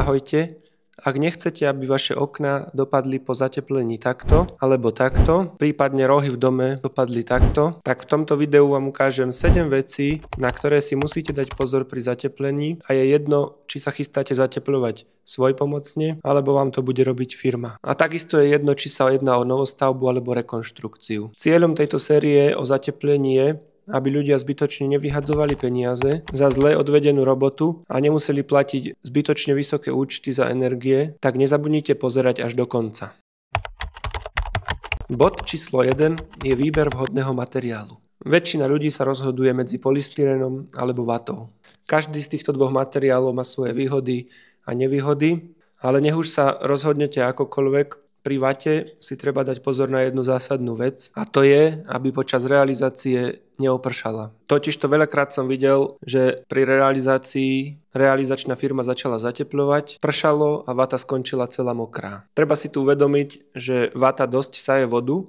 Ahojte, ak nechcete, aby vaše okná dopadli po zateplení takto, alebo takto, prípadne rohy v dome dopadli takto, tak v tomto videu vám ukážem 7 vecí, na ktoré si musíte dať pozor pri zateplení a je jedno, či sa chystáte zateplovať svojpomocne, alebo vám to bude robiť firma. A takisto je jedno, či sa jedná o novostavbu alebo rekonštrukciu. Cieľom tejto série o zateplení je, aby ľudia zbytočne nevyhadzovali peniaze za zle odvedenú robotu a nemuseli platiť zbytočne vysoké účty za energie, tak nezabudnite pozerať až do konca. Bod číslo 1 je výber vhodného materiálu. Väčšina ľudí sa rozhoduje medzi polystyrenom alebo vatou. Každý z týchto dvoch materiálov má svoje výhody a nevýhody, ale nech už sa rozhodnete akokoľvek, pri vate si treba dať pozor na jednu zásadnú vec a to je, aby počas realizácie neopršala. Totižto veľakrát som videl, že pri realizácii realizačná firma začala zatepľovať, pršalo a vata skončila celá mokrá. Treba si tu uvedomiť, že vata dosť saje vodu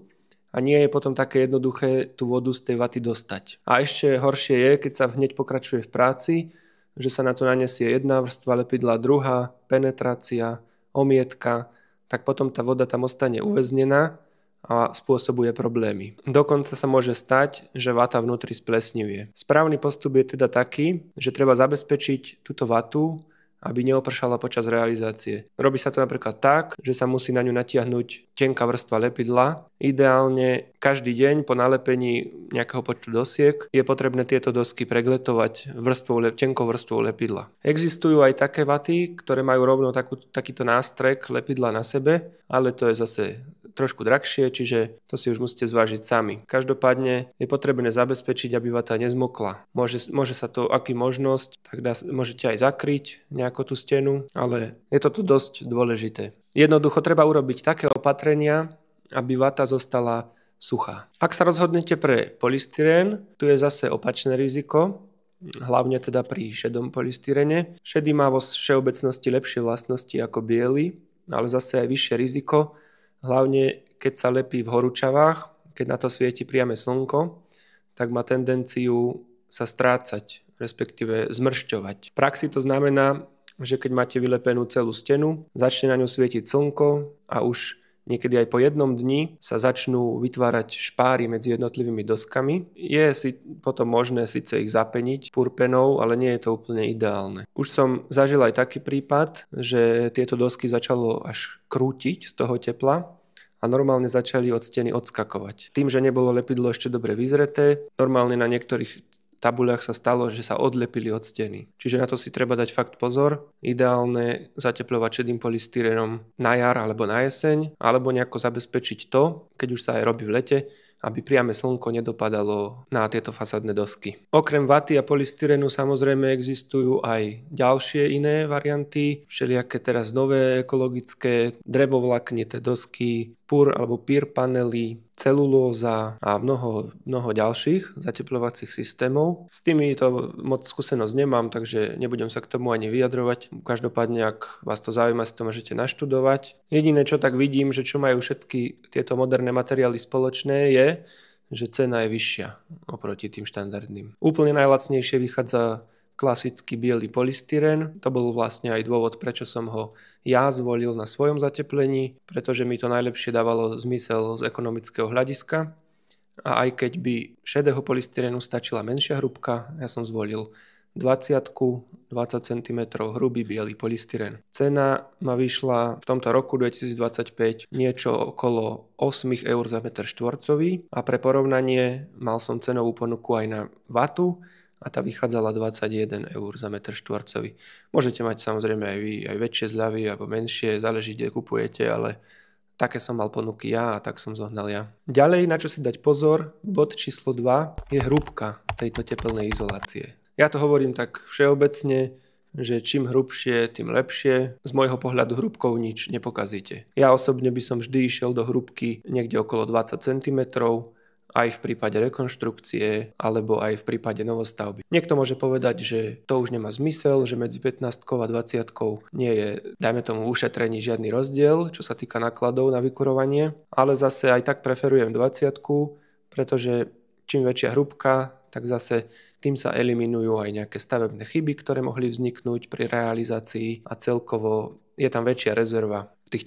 a nie je potom také jednoduché tú vodu z tej vaty dostať. A ešte horšie je, keď sa hneď pokračuje v práci, že sa na to nanesie jedna vrstva lepidla, druhá, penetrácia, omietka, tak potom tá voda tam ostane uväznená a spôsobuje problémy. Dokonca sa môže stať, že vata vnútri splesnivie. Správny postup je teda taký, že treba zabezpečiť túto vatu, aby neopršala počas realizácie. Robí sa to napríklad tak, že sa musí na ňu natiahnuť tenká vrstva lepidla. Ideálne každý deň po nalepení nejakého počtu dosiek je potrebné tieto dosky pregletovať tenkou vrstvou lepidla. Existujú aj také vaty, ktoré majú rovno takýto nástrek lepidla na sebe, ale to je zase trošku drahšie, čiže to si už musíte zvážiť sami. Každopádne je potrebné zabezpečiť, aby vata nezmokla. Môže sa to, aký možnosť, tak môžete aj zakryť nejako tú stenu, ale je to tu dosť dôležité. Jednoducho treba urobiť také opatrenia, aby vata zostala suchá. Ak sa rozhodnete pre polystyrén, tu je zase opačné riziko, hlavne teda pri šedom polystyrene. Šedý má vo všeobecnosti lepšie vlastnosti ako biely, ale zase aj vyššie riziko, hlavne keď sa lepí v horúčavách, keď na to svieti priame slnko, tak má tendenciu sa strácať, respektíve zmršťovať. V praxi to znamená, že keď máte vylepenú celú stenu, začne na ňu svietiť slnko a už niekedy aj po jednom dni sa začnú vytvárať špáry medzi jednotlivými doskami. Je si potom možné síce ich zapeniť purpenou, ale nie je to úplne ideálne. Už som zažil aj taký prípad, že tieto dosky začalo až krútiť z toho tepla a normálne začali od steny odskakovať. Tým, že nebolo lepidlo ešte dobre vyzreté, normálne na niektorých tabuľách sa stalo, že sa odlepili od steny. Čiže na to si treba dať fakt pozor. Ideálne zatepľovať šedým polystyrenom na jar alebo na jeseň, alebo nejako zabezpečiť to, keď už sa aj robí v lete, aby priame slnko nedopadalo na tieto fasádne dosky. Okrem vaty a polystyrenu samozrejme existujú aj ďalšie iné varianty, všelijaké teraz nové ekologické drevovlaknité dosky, pur alebo pír panely, celulóza a mnoho ďalších zatepľovacích systémov. S tými to moc skúsenosť nemám, takže nebudem sa k tomu ani vyjadrovať. Každopádne, ak vás to zaujíma, si to môžete naštudovať. Jediné, čo tak vidím, že čo majú všetky tieto moderné materiály spoločné je, že cena je vyššia oproti tým štandardným. Úplne najlacnejšie vychádza klasický biely polystyrén. To bol vlastne aj dôvod, prečo som ho ja zvolil na svojom zateplení, pretože mi to najlepšie dávalo zmysel z ekonomického hľadiska. A aj keď by šedého polystyrénu stačila menšia hrúbka, ja som zvolil 20 cm hrubý biely polystyrén. Cena ma vyšla v tomto roku 2025 niečo okolo 8 eur za meter štvorcový a pre porovnanie mal som cenovú ponuku aj na vatu, a tá vychádzala 21 eur za meter štvorcový. Môžete mať samozrejme aj vy aj väčšie zľavy alebo menšie, záleží, kde kupujete, ale také som mal ponuky ja a tak som zohnal ja. Ďalej, na čo si dať pozor, bod číslo 2 je hrúbka tejto tepelnej izolácie. Ja to hovorím tak všeobecne, že čím hrubšie, tým lepšie. Z môjho pohľadu hrúbkou nič nepokazíte. Ja osobne by som vždy išiel do hrúbky niekde okolo 20 cm, aj v prípade rekonštrukcie alebo aj v prípade novostavby. Niekto môže povedať, že to už nemá zmysel, že medzi 15 a 20 nie je, dajme tomu, ušetrení žiadny rozdiel, čo sa týka nákladov na vykurovanie, ale zase aj tak preferujem 20, pretože čím väčšia hrúbka, tak zase Tým sa eliminujú aj nejaké stavebné chyby, ktoré mohli vzniknúť pri realizácii a celkovo je tam väčšia rezerva v tých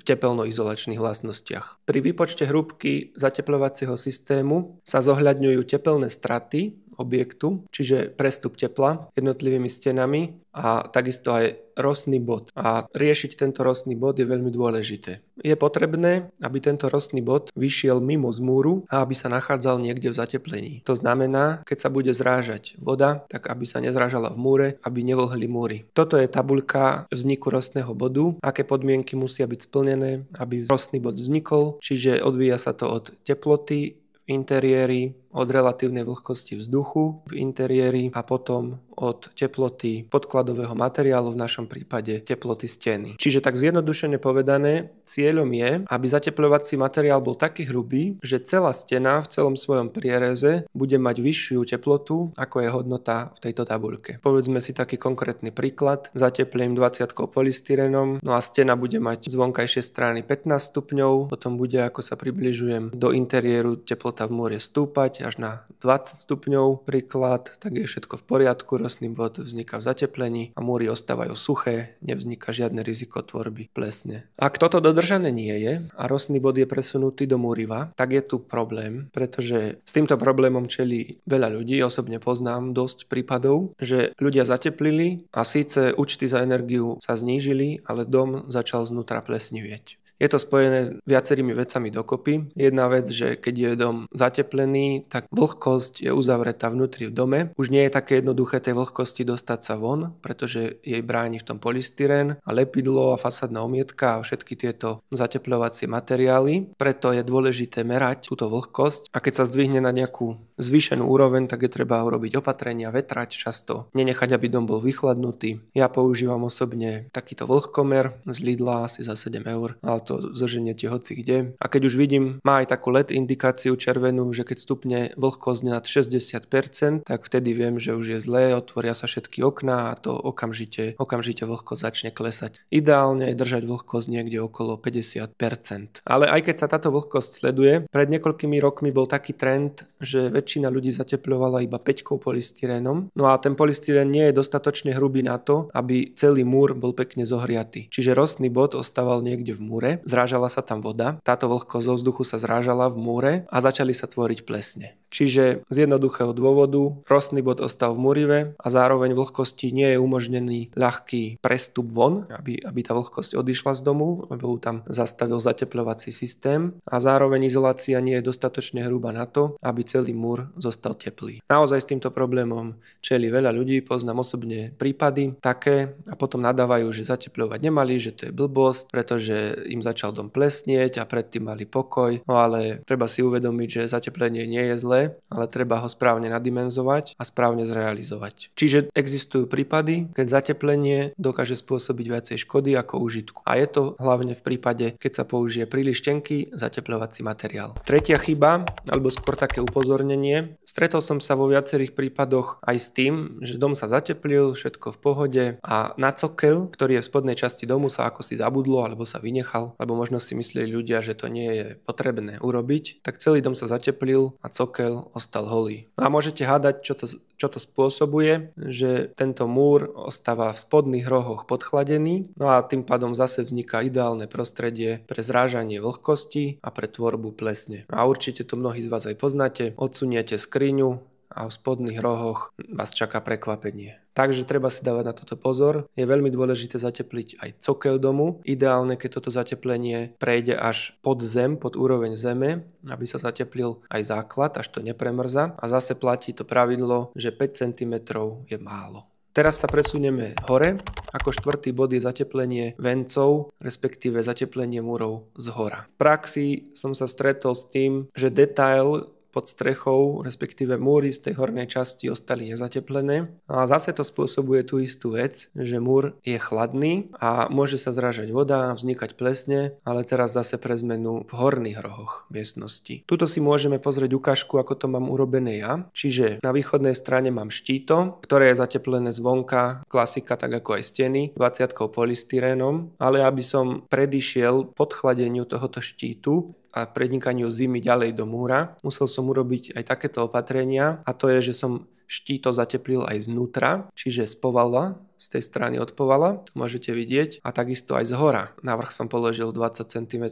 tepelno-izolačných vlastnostiach. Pri výpočte hrúbky zatepľovacieho systému sa zohľadňujú tepelné straty objektu, čiže prestup tepla jednotlivými stenami a takisto aj rostný bod. A riešiť tento rostný bod je veľmi dôležité. Je potrebné, aby tento rostný bod vyšiel mimo zmúru a aby sa nachádzal niekde v zateplení. To znamená, keď sa bude zrážať voda, tak aby sa nezrážala v múre, aby nevlhli múry. Toto je tabuľka vzniku rostného bodu, aké podmienky musia byť splnené, aby rostný bod vznikol, čiže odvíja sa to od teploty v interiéri, od relatívnej vlhkosti vzduchu v interiéri a potom od teploty podkladového materiálu, v našom prípade teploty steny. Čiže tak zjednodušene povedané, cieľom je, aby zatepľovací materiál bol taký hrubý, že celá stena v celom svojom priereze bude mať vyššiu teplotu, ako je hodnota v tejto tabuľke. Povedzme si taký konkrétny príklad. Zateplím 20 polystyrenom, no a stena bude mať z vonkajšej strany 15 stupňov, potom bude, ako sa približujem do interiéru, teplota v múre stúpať až na 20 stupňov príklad, tak je všetko v poriadku, rostný bod vzniká v zateplení a múry ostávajú suché, nevzniká žiadne riziko tvorby plesne. Ak toto dodržané nie je a rostný bod je presunutý do múriva, tak je tu problém, pretože s týmto problémom čelí veľa ľudí, osobne poznám dosť prípadov, že ľudia zateplili a síce účty za energiu sa znížili, ale dom začal znútra plesnivieť. Je to spojené viacerými vecami dokopy. Jedna vec, že keď je dom zateplený, tak vlhkosť je uzavretá vnútri v dome. Už nie je také jednoduché tej vlhkosti dostať sa von, pretože jej bráni v tom polystyrén a lepidlo a fasádna omietka a všetky tieto zatepľovacie materiály. Preto je dôležité merať túto vlhkosť a keď sa zdvihne na nejakú zvýšenú úroveň, tak je treba urobiť opatrenia, vetrať často, nenechať, aby dom bol vychladnutý. Ja používam osobne takýto vlhkomer z Lidla asi za 7 €, ale to zoženiete hoci kde. A keď už vidím, má aj takú LED indikáciu červenú, že keď stupne vlhkosť nad 60%, tak vtedy viem, že už je zlé, otvoria sa všetky okná a to okamžite vlhkosť začne klesať. Ideálne je držať vlhkosť niekde okolo 50%. Ale aj keď sa táto vlhkosť sleduje, pred niekoľkými rokmi bol taký trend, že väčšina ľudí zatepľovala iba 5 polystyrénom. No a ten polystyrén nie je dostatočne hrubý na to, aby celý múr bol pekne zohriatý. Čiže rostný bod ostával niekde v múre, zrážala sa tam voda, táto vlhkosť zo vzduchu sa zrážala v múre a začali sa tvoriť plesne. Čiže z jednoduchého dôvodu rostný bod ostal v múrive a zároveň vlhkosti nie je umožnený ľahký prestup von, aby tá vlhkosť odišla z domu, aby ju tam zastavil zatepľovací systém a zároveň izolácia nie je dostatočne hrubá na to, aby celý múr zostal teplý. Naozaj s týmto problémom čelí veľa ľudí, poznám osobne prípady také a potom nadávajú, že zatepľovať nemali, že to je blbosť, pretože im začal dom plesnieť a predtým mali pokoj. No ale treba si uvedomiť, že zateplenie nie je zlé, ale treba ho správne nadimenzovať a správne zrealizovať. Čiže existujú prípady, keď zateplenie dokáže spôsobiť viacej škody ako užitku. A je to hlavne v prípade, keď sa použije príliš tenký zatepľovací materiál. Tretia chyba, alebo skôr také upozornenie. Stretol som sa vo viacerých prípadoch aj s tým, že dom sa zateplil, všetko v pohode a na cokeľ, ktorý je v spodnej časti domu, sa ako si zabudlo alebo sa vynechal, alebo možno si mysleli ľudia, že to nie je potrebné urobiť, tak celý dom sa zateplil a cokeľ ostal holý. No a môžete hádať, čo to spôsobuje, že tento múr ostáva v spodných rohoch podchladený, no a tým pádom zase vzniká ideálne prostredie pre zrážanie vlhkosti a pre tvorbu plesne. A určite to mnohí z vás aj poznáte, odsuniete skriňu a v spodných rohoch vás čaká prekvapenie. Takže treba si dávať na toto pozor. Je veľmi dôležité zatepliť aj cokeľ domu. Ideálne, keď toto zateplenie prejde až pod zem, pod úroveň zeme, aby sa zateplil aj základ, až to nepremrza. A zase platí to pravidlo, že 5 cm je málo. Teraz sa presunieme hore. Ako štvrtý bod je zateplenie vencov, respektíve zateplenie múrov z hora. V praxi som sa stretol s tým, že detail pod strechou, respektíve múry z tej hornej časti ostali nezateplené. A zase to spôsobuje tú istú vec, že múr je chladný a môže sa zrážať voda, vznikať plesne, ale teraz zase pre zmenu v horných rohoch miestnosti. Tuto si môžeme pozrieť ukážku, ako to mám urobené ja. Čiže na východnej strane mám štíto, ktoré je zateplené zvonka, klasika tak ako aj steny, 20 polystyrénom, ale aby som predišiel podchladeniu tohoto štítu a prenikaniu zimy ďalej do múra, musel som urobiť aj takéto opatrenia a to je, že som štít to zateplil aj znútra, čiže z povala, z tej strany od povala, tu môžete vidieť, a takisto aj z hora. Na vrch som položil 20 cm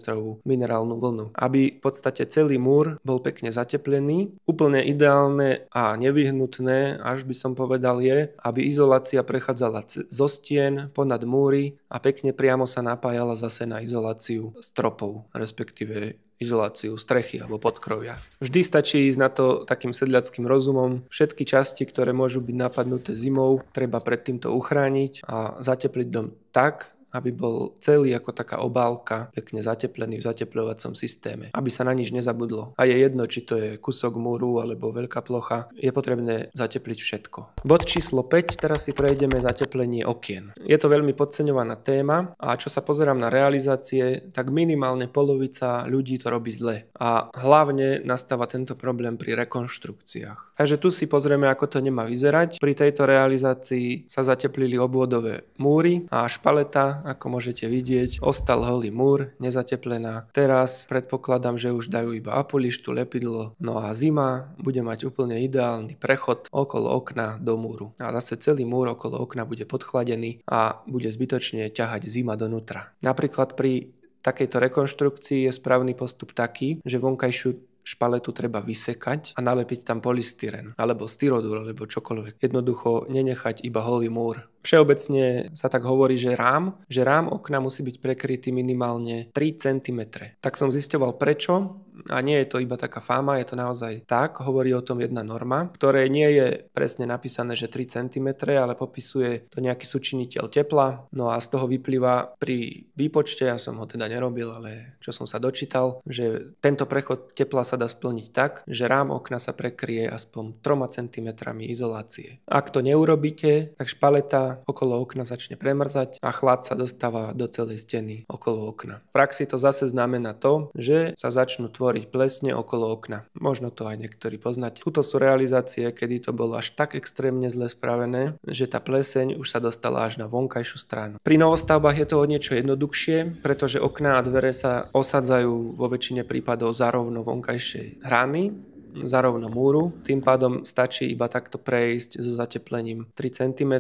minerálnu vlnu, aby v podstate celý múr bol pekne zateplený. Úplne ideálne a nevyhnutné, až by som povedal, je, aby izolácia prechádzala zo stien ponad múry a pekne priamo sa napájala zase na izoláciu stropov, respektíve izoláciu strechy alebo podkrovia. Vždy stačí ísť na to takým sedliackým rozumom. Všetky časti, ktoré môžu byť napadnuté zimou, treba pred týmto uchrániť a zatepliť dom tak, aby bol celý ako taká obálka pekne zateplený v zatepľovacom systéme, aby sa na nič nezabudlo. A je jedno, či to je kúsok múru alebo veľká plocha, je potrebné zatepliť všetko. Bod číslo 5, teraz si prejdeme zateplenie okien. Je to veľmi podceňovaná téma a čo sa pozerám na realizácie, tak minimálne polovica ľudí to robí zle. A hlavne nastáva tento problém pri rekonštrukciách. Takže tu si pozrieme, ako to nemá vyzerať. Pri tejto realizácii sa zateplili obvodové múry a špaleta, ako môžete vidieť, ostal holý múr, nezateplená. Teraz predpokladám, že už dajú iba apolištu, lepidlo. No a zima bude mať úplne ideálny prechod okolo okna do múru. A zase celý múr okolo okna bude podchladený a bude zbytočne ťahať zima donútra. Napríklad pri takejto rekonštrukcii je správny postup taký, že vonkajšiu špaletu treba vysekať a nalepiť tam polystyren alebo styrodur alebo čokoľvek. Jednoducho nenechať iba holý múr. Všeobecne sa tak hovorí, že rám okna musí byť prekrytý minimálne 3 cm. Tak som zisťoval prečo a nie je to iba taká fáma, je to naozaj tak. Hovorí o tom jedna norma, ktoré nie je presne napísané, že 3 cm, ale popisuje to nejaký súčiniteľ tepla. No a z toho vyplýva pri výpočte, ja som ho teda nerobil, ale čo som sa dočítal, že tento prechod tepla sa dá splniť tak, že rám okna sa prekrie aspoň 3 cm izolácie. Ak to neurobíte, tak špaleta okolo okna začne premrzať a chlad sa dostáva do celej steny okolo okna. V praxi to zase znamená to, že sa začnú tvoriť plesne okolo okna. Možno to aj niektorí poznáte. Tuto sú realizácie, kedy to bolo až tak extrémne zle spravené, že tá pleseň už sa dostala až na vonkajšiu stranu. Pri novostavbách je to o niečo jednoduchšie, pretože okná a dvere sa osadzajú vo väčšine prípadov zarovno vonkajšej hrany, zarovno múru. Tým pádom stačí iba takto prejsť so zateplením 3 cm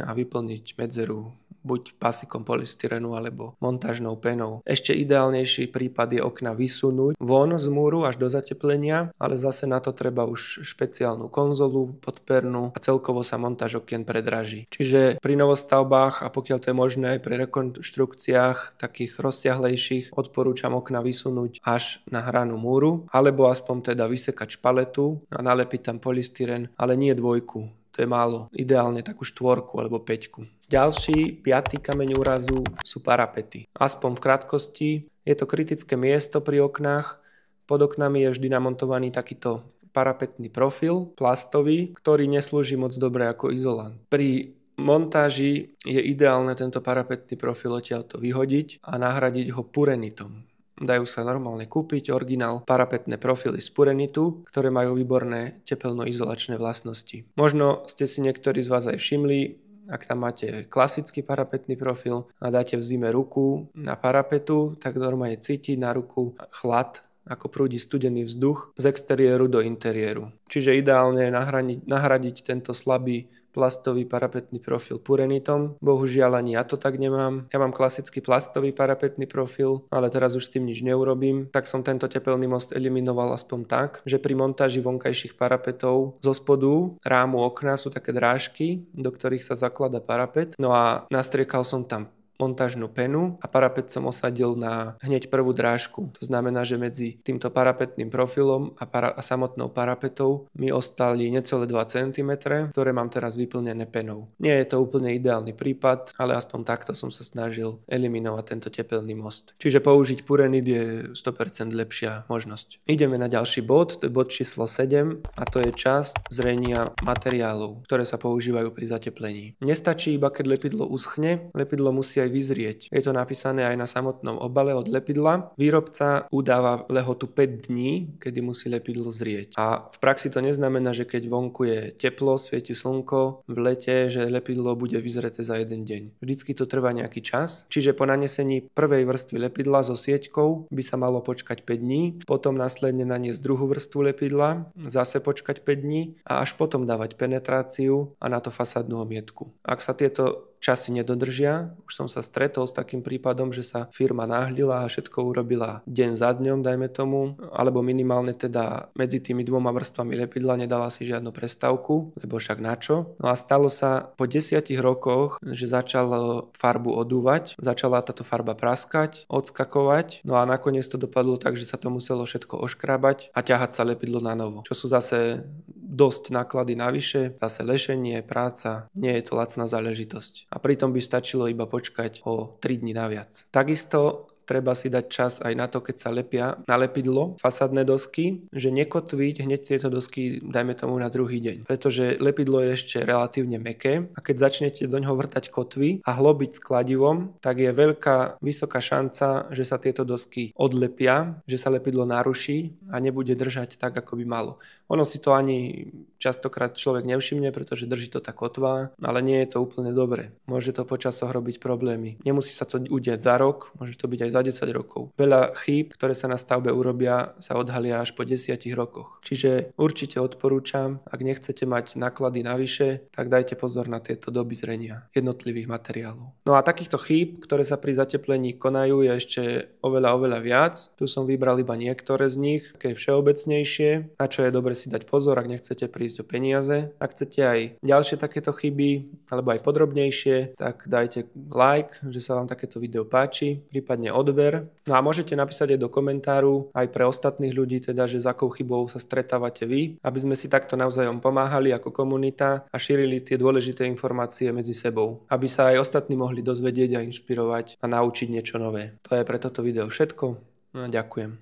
a vyplniť medzeru buď pasikom polystyrenu alebo montážnou penou. Ešte ideálnejší prípad je okna vysunúť von z múru až do zateplenia, ale zase na to treba už špeciálnu konzolu podpernú a celkovo sa montáž okien predraží. Čiže pri novostavbách a pokiaľ to je možné aj pri rekonštrukciách takých rozsiahlejších odporúčam okna vysunúť až na hranu múru alebo aspoň teda vysekať špaletu a nalepiť tam polystyren, ale nie dvojku. To je málo. Ideálne takú 4 alebo 5. Ďalší, 5. kameň úrazu sú parapety. Aspoň v krátkosti, je to kritické miesto pri oknách. Pod oknami je vždy namontovaný takýto parapetný profil, plastový, ktorý neslúži moc dobre ako izolant. Pri montáži je ideálne tento parapetný profil odtiaľto vyhodiť a nahradiť ho purenitom. Dajú sa normálne kúpiť originál parapetné profily z purenitu, ktoré majú výborné tepelno-izolačné vlastnosti. Možno ste si niektorí z vás aj všimli, ak tam máte klasický parapetný profil a dáte v zime ruku na parapetu, tak normálne cíti na ruku chlad, ako prúdi studený vzduch z exteriéru do interiéru. Čiže ideálne je nahradiť tento slabý plastový parapetný profil purenitom. Bohužiaľ ani ja to tak nemám. Ja mám klasický plastový parapetný profil, ale teraz už s tým nič neurobím. Tak som tento tepelný most eliminoval aspoň tak, že pri montáži vonkajších parapetov zo spodu rámu okna sú také drážky, do ktorých sa zaklada parapet. No a nastriekal som tam montážnu penu a parapet som osadil na hneď prvú drážku. To znamená, že medzi týmto parapetným profilom a samotnou parapetou mi ostali necelé 2 cm, ktoré mám teraz vyplnené penou. Nie je to úplne ideálny prípad, ale aspoň takto som sa snažil eliminovať tento tepelný most. Čiže použiť purenit je 100% lepšia možnosť. Ideme na ďalší bod, to je bod číslo 7 a to je čas zrenia materiálov, ktoré sa používajú pri zateplení. Nestačí iba keď lepidlo uschne, lepidlo musí aj aj vyzrieť. Je to napísané aj na samotnom obale od lepidla. Výrobca udáva lehotu 5 dní, kedy musí lepidlo zrieť. A v praxi to neznamená, že keď vonku je teplo, svieti slnko v lete, že lepidlo bude vyzreté za jeden deň. Vždycky to trvá nejaký čas, čiže po nanesení prvej vrstvy lepidla so sieťkou by sa malo počkať 5 dní, potom následne naniesť druhú vrstvu lepidla, zase počkať 5 dní a až potom dávať penetráciu a na to fasádnu omietku. Ak sa tieto časy nedodržia, už som sa stretol s takým prípadom, že sa firma náhlila a všetko urobila deň za dňom, dajme tomu, alebo minimálne teda medzi tými dvoma vrstvami lepidla nedala si žiadnu prestávku, lebo však na čo. No a stalo sa po 10 rokoch, že začalo farbu odúvať, začala táto farba praskať, odskakovať, no a nakoniec to dopadlo tak, že sa to muselo všetko oškrabať a ťahať sa lepidlo na novo, čo sú zase dosť náklady navyše, zase lešenie, práca, nie je to lacná záležitosť. A pritom by stačilo iba počkať o 3 dni naviac. Takisto treba si dať čas aj na to, keď sa lepia na lepidlo fasádne dosky, že nekotviť hneď tieto dosky, dajme tomu na druhý deň. Pretože lepidlo je ešte relatívne mäkké a keď začnete do ňoho vrtať kotvy a hlobiť s kladivom, tak je vysoká šanca, že sa tieto dosky odlepia, že sa lepidlo naruší a nebude držať tak, ako by malo. Ono si to ani častokrát človek nevšimne, pretože drží to tá kotva, ale nie je to úplne dobre. Môže to počasoch robiť problémy. Nemusí sa to udiať za rok, môže to byť aj za 10 rokov. Veľa chýb, ktoré sa na stavbe urobia, sa odhalia až po 10 rokoch. Čiže určite odporúčam, ak nechcete mať náklady navyše, tak dajte pozor na tieto doby zrenia jednotlivých materiálov. No a takýchto chýb, ktoré sa pri zateplení konajú, je ešte oveľa viac. Tu som vybral iba niektoré z nich, také všeobecnejšie, na čo je dobre si dať pozor, ak nechcete prísť o peniaze. Ak chcete aj ďalšie takéto chyby, alebo aj podrobnejšie, tak dajte like, že sa vám takéto video páči, prípadne odber. No a môžete napísať aj do komentáru aj pre ostatných ľudí, teda, že s akou chybou sa stretávate vy, aby sme si takto navzájom pomáhali ako komunita a šírili tie dôležité informácie medzi sebou, aby sa aj ostatní mohli dozvedieť a inšpirovať a naučiť niečo nové. To je pre toto video všetko. No a ďakujem.